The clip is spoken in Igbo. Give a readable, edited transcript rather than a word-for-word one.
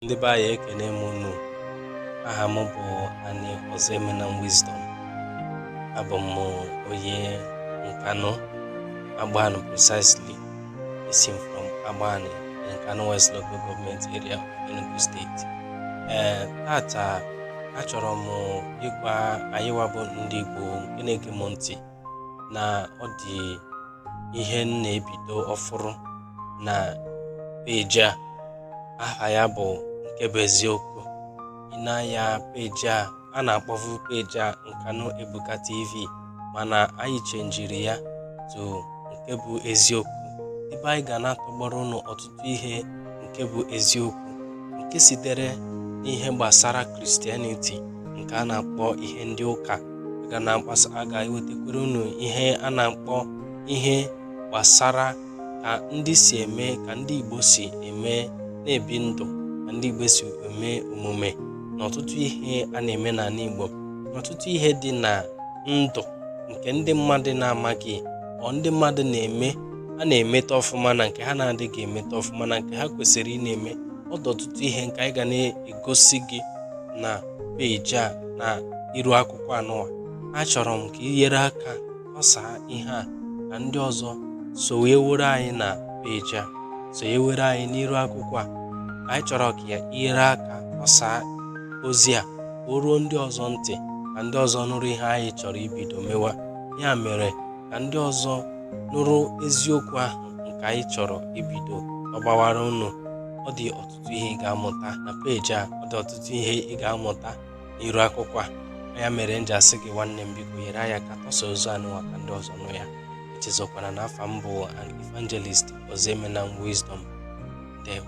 Ndị be anyị ekene m unu. Aha m bụ Ani Ozoemenam Wisdom. Abụ m onye Nkanu, Agbani precisely. I'm from Agbani, Nkanu West Local Government Area of Enugu State. Tata achọrọ m ịgwa anyị wabụ ndị Igbo nke na-ege m ntị na ọ dị ihe na-ebido ọfụrụ na peji a. Aha ya bụ nke bụ eziokwu. Ịna-anya peji a na-akpọvu peji a Nkanu Ebuka TV, mana anyị chenjiri ya to nke bụ eziokwu. Ebe anyị ga na-atọgbọrọ ụnụ ọtụtụ ihe nke bụ eziokwu, nke sitere n'ihe gbasara Christianity, nke a na-akpọ ihe ndị ụka. A ga-ewetakwere ụnụ ihe a na-akpọ ihe gbasara ka ndị si eme, ka ndị Igbo si eme na-ebi ndụ, ka ndị Igbo si eme omume, na ọtụtụ ihe a na-eme n'ala Igbo, na ọtụtụ ihe dị na ndụ nke ndị mmadụ na-amaghị, ọ ndị mmadụ na-eme, ha na-emeta ọfụma na nke ha na-adịghị emeta ọfụma, na nke ha kwesịrị ị na-eme. Ọ dị ọtụtụ ihe nke anyị ga na-egosi gị na peji a na iru akwụkwọ anụwa. Achọrọ m ka ị nyere aka gbasaa ihe a ka ndị ọzọ so wee were anyị na peji a, so wee were anyị n'iru akwụkwọ a. Anyị chọrọ ka ya nyere aka gbasaa ozi a o ruo ndị ọzọ ntị, ka ndị ọzọ nụrụ ihe anyị chọrọ ibido mewa. Ya mere ka ndị ọzọ nụrụ eziokwu ahụ nke anyị chọrọ ibido ọgbawara unu. Ọ dị ọtụtụ ihe ị ga-amụta na peji a, ọ dị ọtụtụ ihe ị ga-amụta n'iru akwụkwọ a. Ya mere m ji asị gị nwanne m, biko nyere anyị aka tọsa ozu anụwa ka ndị ọzọ nụ ya. Echezọkwana na afa m bụ an evangelist Ozoemenam Wisdom. Ndewo.